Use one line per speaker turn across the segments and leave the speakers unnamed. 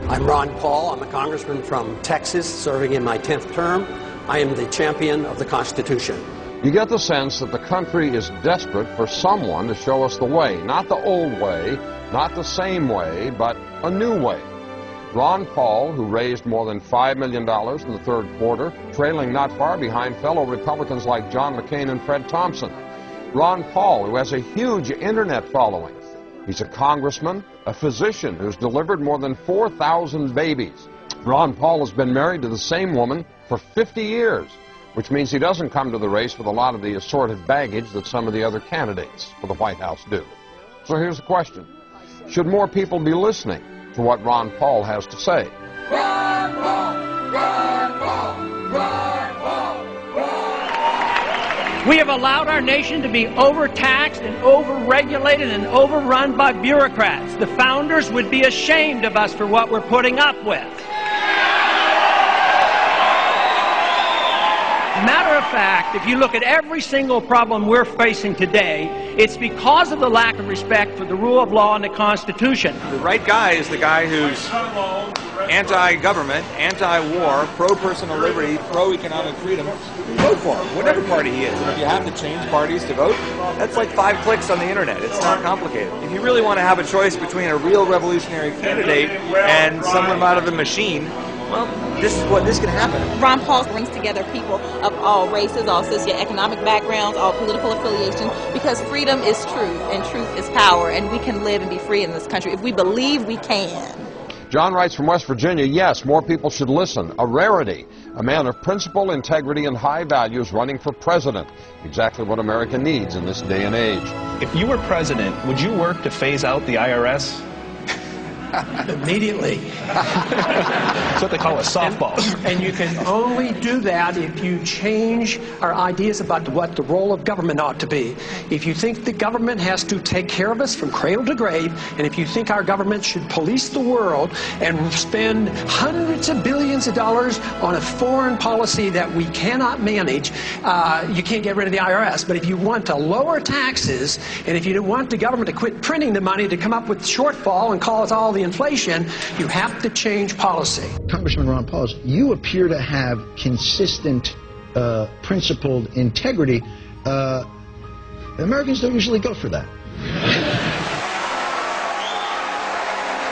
I'm Ron Paul. I'm a congressman from Texas, serving in my 10th term. I am the champion of the Constitution.
You get the sense that the country is desperate for someone to show us the way. Not the old way, not the same way, but a new way. Ron Paul, who raised more than $5 million in the third quarter, trailing not far behind fellow Republicans like John McCain and Fred Thompson. Ron Paul, who has a huge internet following. He's a congressman, a physician who's delivered more than 4,000 babies. Ron Paul has been married to the same woman for 50 years, which means he doesn't come to the race with a lot of the assorted baggage that some of the other candidates for the White House do. So here's the question. Should more people be listening to what Ron Paul has to say?
Ron Paul! Ron Paul! Ron Paul! Ron Paul!
We have allowed our nation to be overtaxed and overregulated and overrun by bureaucrats. The founders would be ashamed of us for what we're putting up with. Matter of fact, if you look at every single problem we're facing today, it's because of the lack of respect for the rule of law and the Constitution.
The right guy is the guy who's anti-government, anti-war, pro-personal liberty, pro-economic freedom. Vote for him, whatever party he is. And if you have to change parties to vote, that's like 5 clicks on the internet. It's not complicated. If you really want to have a choice between a real revolutionary candidate and someone out of a machine, well, this can happen.
Ron Paul brings together people of all races, all socioeconomic backgrounds, all political affiliations, because freedom is truth and truth is power, and we can live and be free in this country if we believe we can.
John writes from West Virginia, yes, more people should listen. A rarity. A man of principle, integrity, and high values running for president. Exactly what America needs in this day and age.
If you were president, would you work to phase out the IRS?
Immediately.
That's what they call a softball.
And you can only do that if you change our ideas about what the role of government ought to be. If you think the government has to take care of us from cradle to grave, and if you think our government should police the world and spend hundreds of billions of dollars on a foreign policy that we cannot manage, you can't get rid of the IRS. But if you want to lower taxes, and if you want the government to quit printing the money to come up with shortfall and cause all the inflation, you have to change policy.
Congressman Ron Paul, you appear to have consistent, principled integrity. Americans don't usually go for that.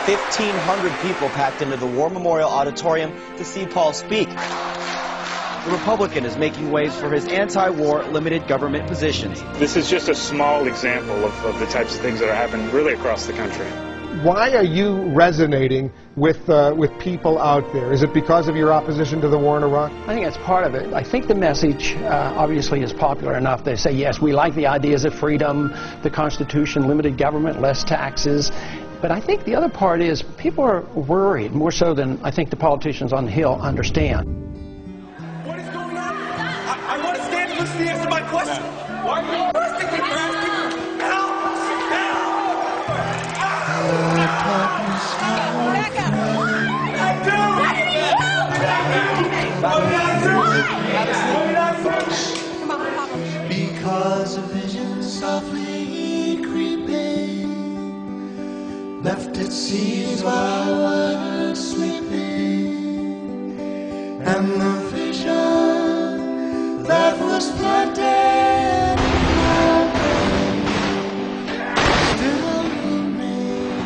1,500 people packed into the War Memorial Auditorium to see Paul speak. The Republican is making waves for his anti-war limited government positions.
This is just a small example of the types of things that are happening really across the country.
Why are you resonating with people out there? Is it because of your opposition to the war in Iraq?
I think that's part of it. I think the message obviously is popular enough. They say, yes, we like the ideas of freedom, the Constitution, limited government, less taxes. But I think the other part is people are worried, more so than I think the politicians on the Hill understand.
What is going on? I want to stand and listen to the answer to my question. Why are you arresting me for asking? Help! Back up!
Because a vision softly creeping left its seeds while words sleeping, and the vision that was planted in my brain still remains.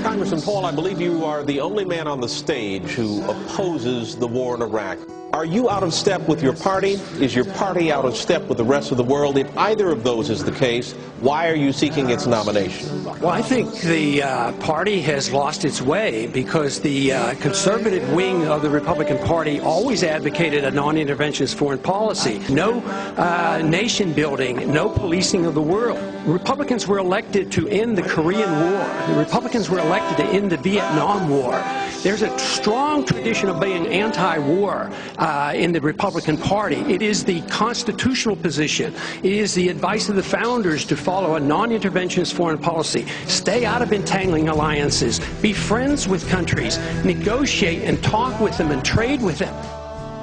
Congressman Paul, I believe you are the only man on the stage who opposes the war in Iraq. Are you out of step with your party? Is your party out of step with the rest of the world? If either of those is the case, why are you seeking its nomination?
Well, I think the party has lost its way because the conservative wing of the Republican Party always advocated a non-interventionist foreign policy. No nation building, no policing of the world. Republicans were elected to end the Korean War. The Republicans were elected to end the Vietnam War. There's a strong tradition of being anti-war in the Republican Party. It is the constitutional position. It is the advice of the founders to follow a non-interventionist foreign policy. Stay out of entangling alliances. Be friends with countries. Negotiate and talk with them and trade with them.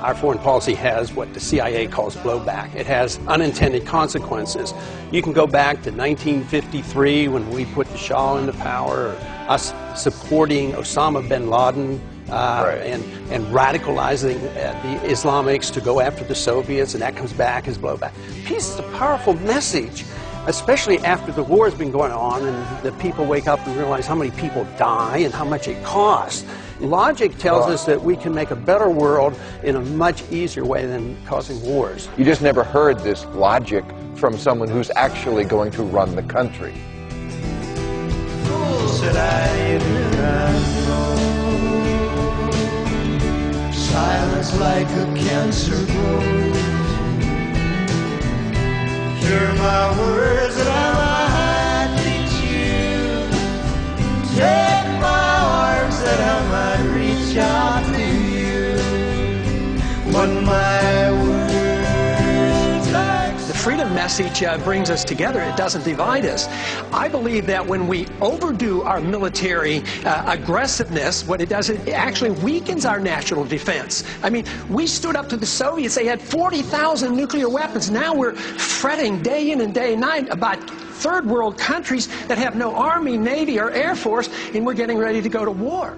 Our foreign policy has what the CIA calls blowback. It has unintended consequences. You can go back to 1953 when we put the Shah into power, or us supporting Osama bin Laden and radicalizing the Islamics to go after the Soviets, and that comes back as blowback. Peace is a powerful message, especially after the war has been going on and the people wake up and realize how many people die and how much it costs. Logic tells us that we can make a better world in a much easier way than causing wars.
You just never heard this logic from someone who's actually going to run the country.
Fools that I did not know. Silence like a cancer grows. Hear my words that I might teach you. Take my arms that I might reach out to you. But my words like
the freedom message brings us together. It doesn't divide us. I believe that when we overdo our military aggressiveness, what it does, it actually weakens our national defense. I mean, we stood up to the Soviets. They had 40,000 nuclear weapons. Now we're fretting day in and day night about third world countries that have no army, navy, or air force, and we're getting ready to go to war.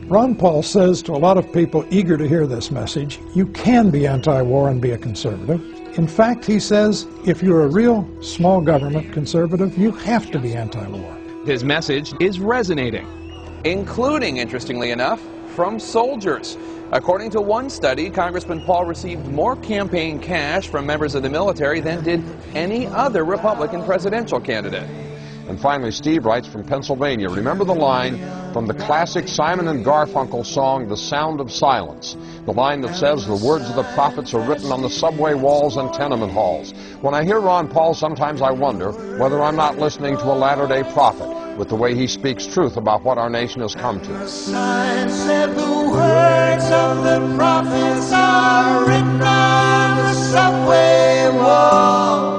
Ron Paul says to a lot of people eager to hear this message, you can be anti-war and be a conservative. In fact, he says, if you're a real small government conservative, you have to be anti-war.
His message is resonating. Including, interestingly enough, from soldiers. According to one study, Congressman Paul received more campaign cash from members of the military than did any other Republican presidential candidate.
And finally, Steve writes from Pennsylvania, remember the line from the classic Simon and Garfunkel song, The Sound of Silence. The line that says the words of the prophets are written on the subway walls and tenement halls. When I hear Ron Paul, sometimes I wonder whether I'm not listening to a latter-day prophet with the way he speaks truth about what our nation has come to.
the sign said the words of the prophets are written on the subway wall.